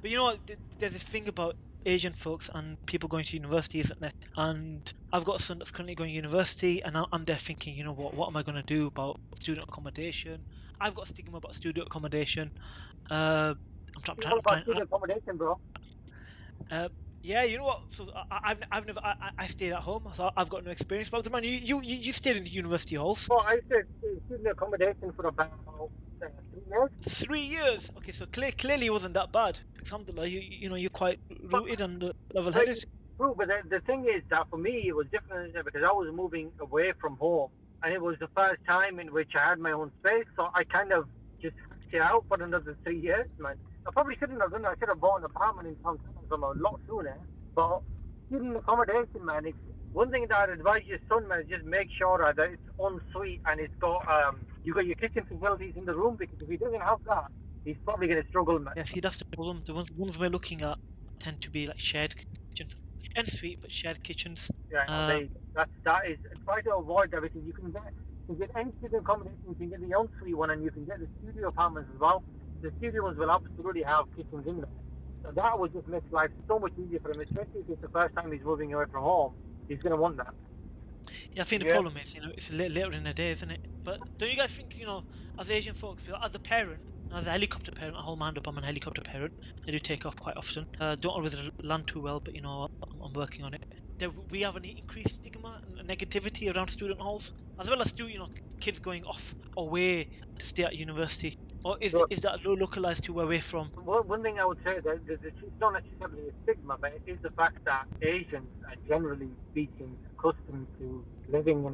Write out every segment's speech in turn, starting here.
But you know what? There's this thing about Asian folks and people going to university, isn't there? And I've got a son that's currently going to university, and I'm there thinking, you know what am I going to do about student accommodation? I've got a stigma about student accommodation. Uh, You know I'm about trying. student accommodation, bro? Uh, yeah, you know what? So I've never I stayed at home, so I've got no experience. But man, you stayed in the university halls. Well, I said student accommodation for about 3 years. 3 years. Okay, so clearly it wasn't that bad. Alhamdulillah, you know you're quite But rooted and level-headed. it's true, but the thing is that for me it was different because I was moving away from home, and it was the first time in which I had my own space. So I kind of just hacked it out for another 3 years, man. I probably shouldn't have done that. I should have bought an apartment in town from a lot sooner. But student accommodation, man, it's one thing that I'd advise your son, man, is just make sure that it's en suite and it's got you got your kitchen facilities in the room, because if he doesn't have that, he's probably going to struggle, man. Yeah, see, that's the problem. The ones we're looking at tend to be like shared kitchens, en suite, but shared kitchens. Yeah, that is try to avoid everything. You can get any student accommodation, you can get the ensuite one, and you can get the studio apartments as well. The studio ones will absolutely have kitchens in there. So that would just make life so much easier for him, especially if it's the first time he's moving away from home. He's going to want that. Yeah, I think the Yeah. problem is, it's later in the day, isn't it? But don't you guys think, as Asian folks, as a parent, as a helicopter parent, I hold my hand up, I'm a helicopter parent. I do take off quite often. Don't always land too well, but I'm working on it. We have an increased stigma and negativity around student halls, as well as kids going off away to stay at university. Or is that localized to where we're from? One thing I would say that it's not necessarily a stigma, but it is the fact that Asians are generally speaking accustomed to living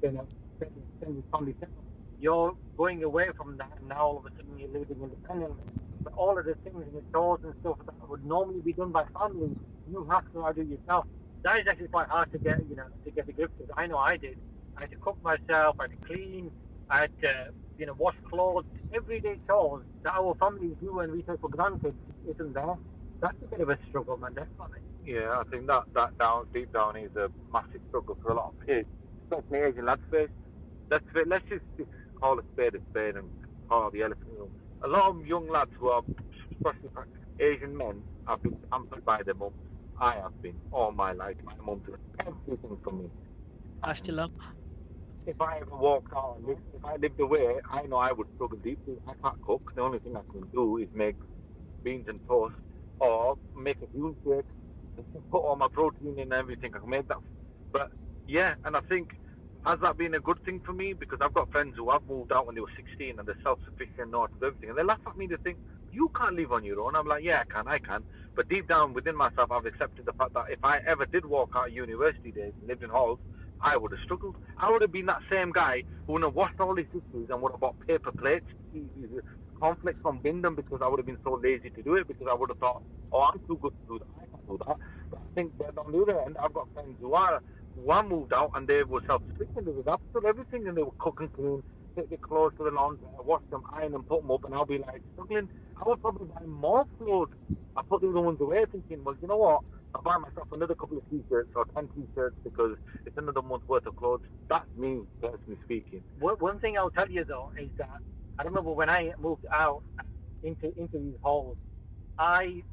in a extended family setup. You're going away from that, and now all of a sudden you're living independently. But all of the things in the chores and stuff that would normally be done by families, you have to do yourself. That is actually quite hard to get, to grips with. I know I did. I had to cook myself. I had to clean. I had to, wash clothes. Everyday chores that our families do and we take for granted isn't there. That's a bit of a struggle, man. Definitely. Yeah, I think that deep down is a massive struggle for a lot of kids, especially Asian lads face. Let's just call a spade and call the elephant in the room. A lot of young lads who are, especially Asian men, have been pampered by their mums. I have been all my life. My mum did everything for me. I still am. If I ever walked out and if I lived away, I know I would struggle deeply. I can't cook. The only thing I can do is make beans and toast or make a huge shake, put all my protein in and everything. I can make that. But yeah, and I think has that been a good thing for me? Because I've got friends who have moved out when they were 16 and they're self-sufficient, know how to do everything, and they laugh at me. They think you can't live on your own. I'm like, yeah, I can. But deep down within myself, I've accepted the fact that if I ever did walk out of university days and lived in halls, I would have struggled. I would have been that same guy who would have washed all his dishes and would have bought paper plates, cornflakes from Bindom, because I would have been so lazy to do it, because I would have thought, oh, I'm too good to do that. I can't do that. But I think that on the other end, I've got friends who moved out and they were self-sufficient. They would absolutely everything, and they would cook and clean, take their clothes to the laundry, wash them, iron them, put them up, and I'll be like struggling. I would probably buy more clothes. I put the other ones away thinking, well, you know what? I'll buy myself another couple of t-shirts or 10 t-shirts because it's another month's worth of clothes. That's me, personally speaking. One thing I'll tell you though is that I remember when I moved out into these halls, I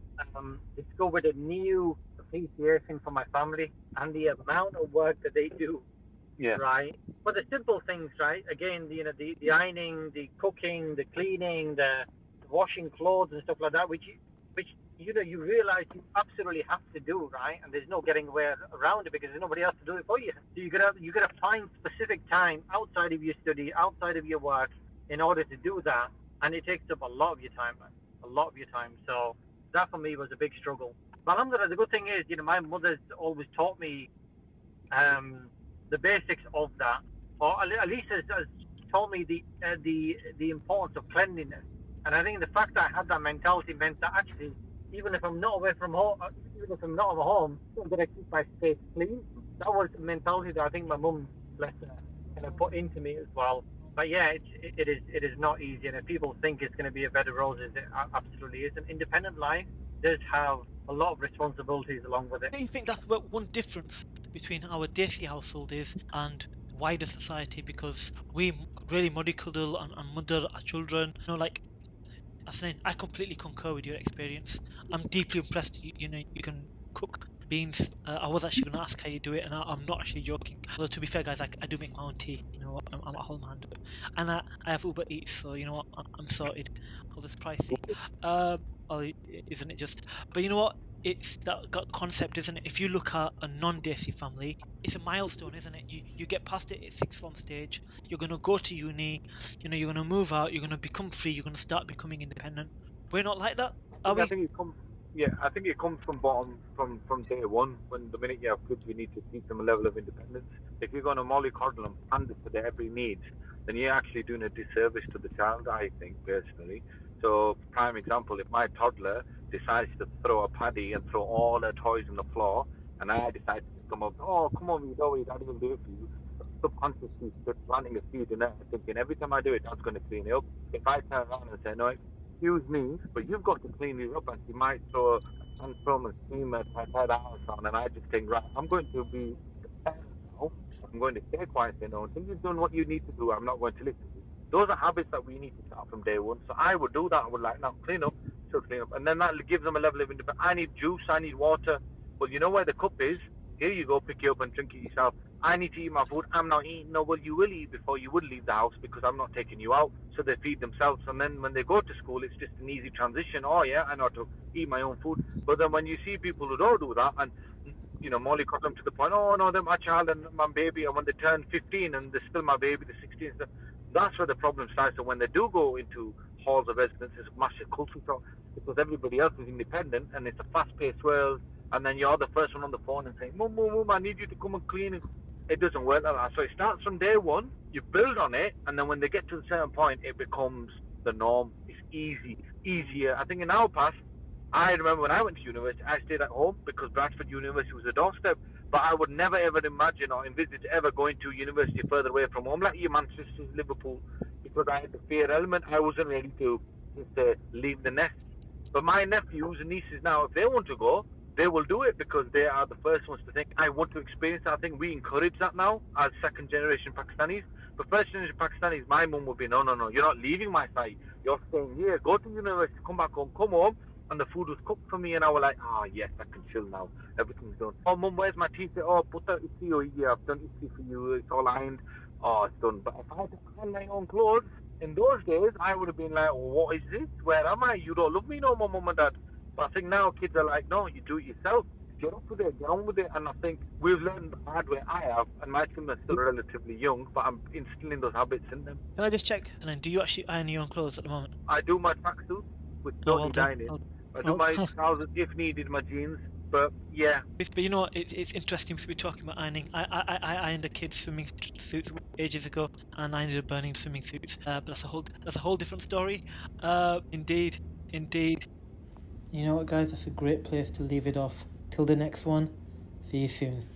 discovered a new appreciation for my family and the amount of work that they do. Yeah. Right. But the simple things, right? Again, the ironing, the cooking, the cleaning, the washing clothes and stuff like that, which you realize you absolutely have to do, right? And there's no getting away around it because there's nobody else to do it for you. So you gotta find specific time outside of your study, outside of your work, in order to do that, and it takes up a lot of your time, man. A lot of your time. So that for me was a big struggle. But alhamdulillah, the good thing is, my mother's always taught me the basics of that, or at least has taught me the importance of cleanliness. And I think the fact that I had that mentality meant that actually, even if I'm not away from home, even if I'm not at home, I'm going to keep my space clean. That was the mentality that I think my mum, bless her, kind of put into me as well. But yeah, it is not easy. And if people think it's going to be a bed of roses, it absolutely is. An independent life does have a lot of responsibilities along with it. Do you think that's what one difference between our Desi household is and wider society? Because we really mollycoddle and mother our children. I completely concur with your experience. I'm deeply impressed. You know, you can cook beans. I was actually going to ask how you do it, and I'm not actually joking. Although to be fair, guys, I do make my own tea. You know, I'm at home hand up, and I have Uber Eats, so you know what, I'm sorted. Although it's pricey, or isn't it just? But you know what? It's that got concept, isn't it? If you look at a non-Desi family, it's a milestone, isn't it? You get past it at sixth form stage. You're gonna go to uni. You know, you're gonna move out. You're gonna become free. You're gonna start becoming independent. We're not like that, are I we? think it comes. Yeah, I think it comes from bottom from day one. When the minute you have kids, you need to teach them a level of independence. If you're going to mollycoddle them, pander to their every needs, then you're actually doing a disservice to the child. I think personally. So, prime example: if my toddler decides to throw a paddy and throw all her toys on the floor, and I decide to come up, oh come on, you don't worry, Daddy will do it for you. Subconsciously, just planting a seed in there, thinking every time I do it, Dad's going to clean it up. If I turn around and say no, excuse me, but you've got to clean it up, and she might throw a tantrum and scream at her the house on, and I just think, right, I'm going to be the parent now. I'm going to stay quiet, you know, until you've done what you need to do, I'm not going to listen to you. Those are habits that we need to start from day one. So I would do that. I would like, now clean up, she'll clean up. And then that gives them a level of independence. I need juice, I need water. Well, you know where the cup is? Here you go, pick it up and drink it yourself. I need to eat my food. I'm not eating. No, well, you will eat before you would leave the house because I'm not taking you out. So they feed themselves. And then when they go to school, it's just an easy transition. Oh, yeah, I know how to eat my own food. But then when you see people who don't do that and, you know, mollycoddle them to the point, oh, no, they're my child and my baby. And when they turn 15 and they're still my baby, they're 16, that's where the problem starts. So when they do go into halls of residence, it's a massive culture shock because everybody else is independent and it's a fast-paced world. And then you're the first one on the phone and saying, Mum, I need you to come and clean it. It doesn't work like that. So it starts from day one, you build on it, and then when they get to a certain point, it becomes the norm. It's easier. I think in our past, I remember when I went to university, I stayed at home because Bradford University was a doorstep. But I would never ever imagine or envisage ever going to university further away from home, like you Manchester, Liverpool, because I had the fear element. I wasn't ready to just leave the nest. But my nephews and nieces now, if they want to go, they will do it because they are the first ones to think, I want to experience that. I think we encourage that now as second generation Pakistanis. But first generation Pakistanis, my mum would be, no, you're not leaving my side. You're staying here. Go to university, come back home, come home. And the food was cooked for me, and I was like, yes, I can chill now. Everything's done. Oh, mum, where's my tea? Oh, putta itsi here. I've done itsi for you. It's all ironed. Oh, it's done. But if I had to iron my own clothes, in those days, I would have been like, what is this? Where am I? You don't love me no more, mum and dad. But I think now kids are like, no, you do it yourself. Get up with it, get on with it. And I think we've learned the hard way. I have, and my children are still relatively young, but I'm instilling those habits in them. Can I just check? And then, do you actually iron your own clothes at the moment? I do my tracksuit, which Oh, don't well need done. ironing. I do my trousers if needed, my jeans. But yeah, But you know, it's interesting to be talking about ironing. I ironed a kid's swimming suits ages ago, and I ended up burning swimming suits. But that's a whole different story. Indeed. You know what, guys? That's a great place to leave it off. Till the next one. See you soon.